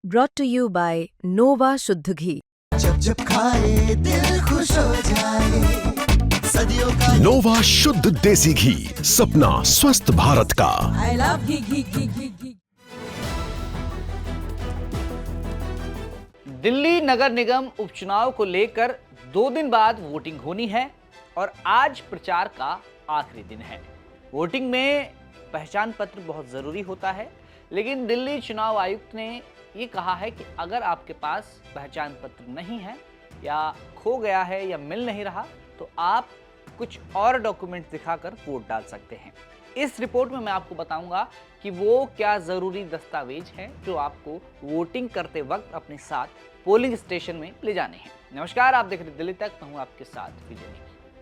brought to you by Nova शुद्ध घी। जब जब खाए दिल खुश हो जाए, सदियों का नोवा शुद्ध देसी घी, सपना स्वस्थ भारत का। I love घी। दिल्ली नगर निगम उपचुनाव को लेकर 2 दिन बाद वोटिंग होनी है और आज प्रचार का आखिरी दिन है। वोटिंग में पहचान पत्र बहुत जरूरी होता है, लेकिन दिल्ली चुनाव आयुक्त ने ये कहा है कि अगर आपके पास पहचान पत्र नहीं है या खो गया है या मिल नहीं रहा तो आप कुछ और डॉक्यूमेंट दिखाकर वोट डाल सकते हैं। इस रिपोर्ट में मैं आपको बताऊंगा कि वो क्या जरूरी दस्तावेज हैं जो आपको वोटिंग करते वक्त अपने साथ पोलिंग स्टेशन में ले जाने हैं। नमस्कार, आप देख रहे दिल्ली तक, मैं हूं आपके साथ विजय।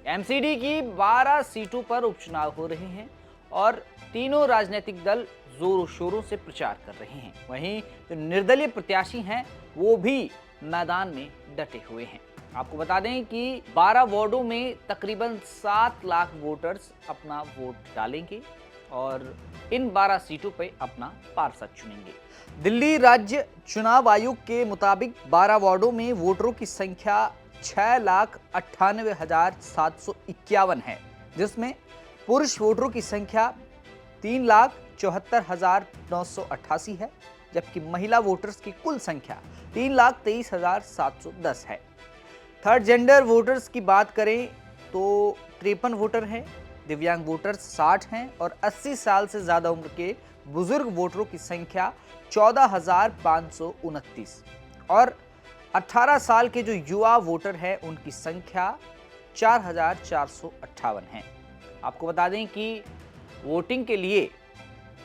एमसीडी की 12 सीटों पर उपचुनाव हो रहे हैं और तीनों राजनीतिक दल जोरों शोरों से प्रचार कर रहे हैं। वहीं जो निर्दलीय प्रत्याशी हैं वो भी मैदान में डटे हुए हैं। आपको बता दें कि 12 वार्डों में तकरीबन 7 लाख वोटर्स अपना वोट डालेंगे और इन 12 सीटों पर अपना पार्षद चुनेंगे। दिल्ली राज्य चुनाव आयोग के मुताबिक 12 वार्डों में वोटरों की संख्या 6,98,751 है, जिसमें पुरुष वोटरों की संख्या 3,74,988 है, जबकि महिला वोटर्स की कुल संख्या 3,23,710 है। थर्ड जेंडर वोटर्स की बात करें तो 53 वोटर हैं, दिव्यांग वोटर्स 60 हैं और 80 साल से ज़्यादा उम्र के बुजुर्ग वोटरों की संख्या 14,529 और 18 साल के जो युवा वोटर हैं उनकी संख्या 4,458 है। आपको बता दें कि वोटिंग के लिए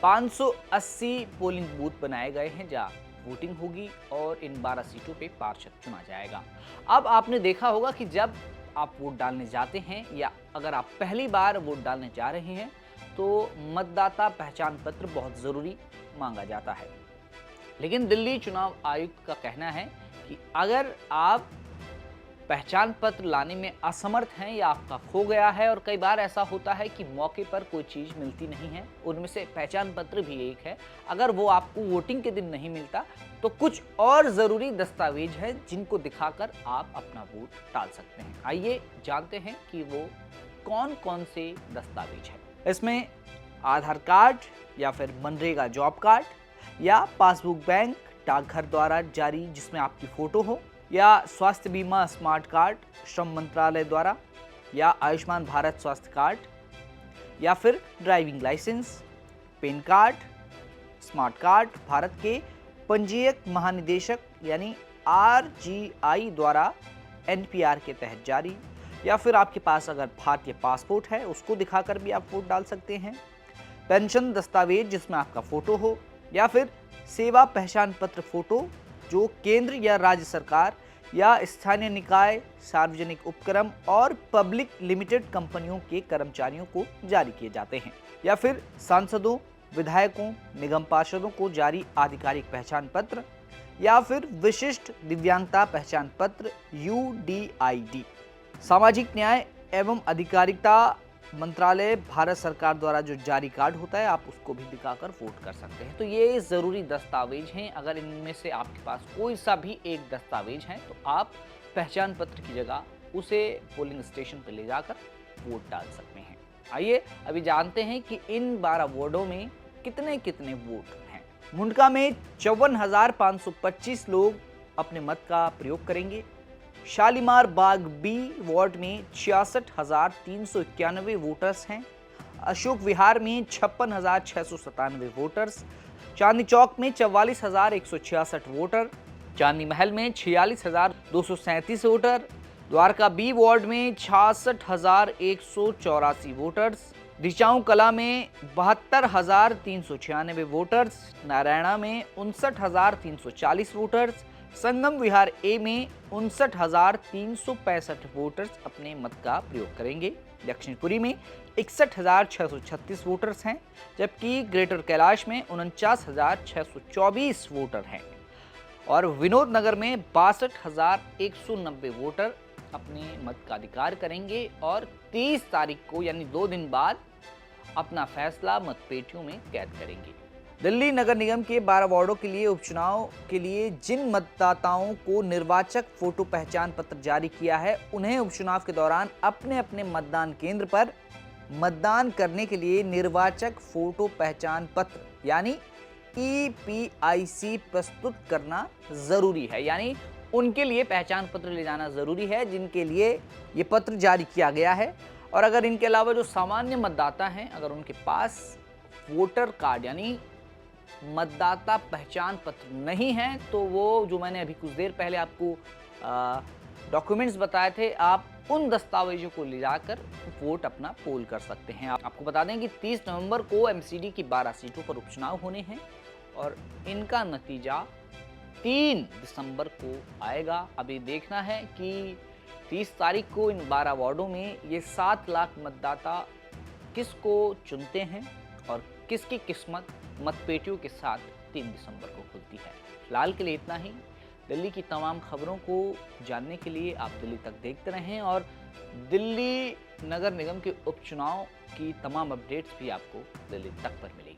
580 पोलिंग बूथ बनाए गए हैं जहां वोटिंग होगी और इन 12 सीटों पे पार्षद चुना जाएगा। अब आपने देखा होगा कि जब आप वोट डालने जाते हैं या अगर आप पहली बार वोट डालने जा रहे हैं तो मतदाता पहचान पत्र बहुत ज़रूरी मांगा जाता है। लेकिन दिल्ली चुनाव आयुक्त का कहना है कि अगर आप पहचान पत्र लाने में असमर्थ हैं या आपका खो गया है, और कई बार ऐसा होता है कि मौके पर कोई चीज़ मिलती नहीं है, उनमें से पहचान पत्र भी एक है, अगर वो आपको वोटिंग के दिन नहीं मिलता तो कुछ और ज़रूरी दस्तावेज हैं जिनको दिखाकर आप अपना वोट डाल सकते हैं। आइए जानते हैं कि वो कौन कौन से दस्तावेज हैं। इसमें आधार कार्ड या फिर मनरेगा जॉब कार्ड या पासबुक बैंक डाकघर द्वारा जारी जिसमें आपकी फ़ोटो हो, या स्वास्थ्य बीमा स्मार्ट कार्ड श्रम मंत्रालय द्वारा, या आयुष्मान भारत स्वास्थ्य कार्ड, या फिर driving licence, PAN card, smart card Bharat के पंजीयक महानिदेशक यानी आरजीआई द्वारा एनपीआर के तहत जारी, या फिर आपके पास अगर भारतीय पासपोर्ट है उसको दिखाकर भी आप वोट डाल सकते हैं। पेंशन दस्तावेज जिसमें आपका फ़ोटो हो, या फिर सेवा पहचान पत्र फ़ोटो जो केंद्र या राज्य सरकार या स्थानीय निकाय, सार्वजनिक उपक्रम और पब्लिक लिमिटेड कंपनियों के कर्मचारियों को जारी किए जाते हैं, या फिर सांसदों, विधायकों, निगम पार्षदों को जारी आधिकारिक पहचान पत्र, या फिर विशिष्ट दिव्यांगता पहचान पत्र UDID। सामाजिक न्याय एवं अधिकारिता मंत्रालय भारत सरकार द्वारा जो जारी कार्ड होता है आप उसको भी दिखाकर वोट कर सकते हैं। तो ये ज़रूरी दस्तावेज हैं। अगर इनमें से आपके पास कोई सा भी एक दस्तावेज है तो आप पहचान पत्र की जगह उसे पोलिंग स्टेशन पर ले जाकर वोट डाल सकते हैं। आइए अभी जानते हैं कि इन 12 वार्डों में कितने कितने वोट हैं। मुंडका में 54,525 लोग अपने मत का प्रयोग करेंगे। शालीमार बाग बी वार्ड में 66,391 वोटर्स हैं। अशोक विहार में 56,697 वोटर्स। चांदनी चौक में 44,166 वोटर। चांदनी महल में 46,237 वोटर। द्वारका बी वार्ड में 66,184 वोटर्स। रिचाऊ कला में 72,396 वोटर्स। नारायणा में 59,340 वोटर्स। संगम विहार ए में 59,365 वोटर्स अपने मत का प्रयोग करेंगे। दक्षिणपुरी में 61,636 वोटर्स हैं, जबकि ग्रेटर कैलाश में 49,624 वोटर हैं और विनोद नगर में 62,190 वोटर अपने मत का अधिकार करेंगे और 30 तारीख को यानी 2 दिन बाद अपना फैसला मतपेटियों में कैद करेंगे। दिल्ली नगर निगम के 12 वार्डों के लिए उपचुनाव के लिए जिन मतदाताओं को निर्वाचक फोटो पहचान पत्र जारी किया है, उन्हें उपचुनाव के दौरान अपने अपने मतदान केंद्र पर मतदान करने के लिए निर्वाचक फोटो पहचान पत्र यानी EPIC प्रस्तुत करना जरूरी है। यानी उनके लिए पहचान पत्र ले जाना जरूरी है जिनके लिए ये पत्र जारी किया गया है। और अगर इनके अलावा जो सामान्य मतदाता हैं, अगर उनके पास वोटर कार्ड यानी मतदाता पहचान पत्र नहीं है, तो वो जो मैंने अभी कुछ देर पहले आपको डॉक्यूमेंट्स बताए थे, आप उन दस्तावेजों को ले जाकर वोट अपना पोल कर सकते हैं। आपको बता दें कि 30 नवंबर को MCD की 12 सीटों पर उपचुनाव होने हैं और इनका नतीजा 3 दिसंबर को आएगा। अभी देखना है कि 30 तारीख को इन 12 वार्डों में ये 7 लाख मतदाता किसको चुनते हैं और किसकी किस्मत मतपेटियों के साथ 3 दिसंबर को खुलती है। फिलहाल के लिए इतना ही। दिल्ली की तमाम खबरों को जानने के लिए आप दिल्ली तक देखते रहें और दिल्ली नगर निगम के उपचुनाव की तमाम अपडेट्स भी आपको दिल्ली तक पर मिलेंगी।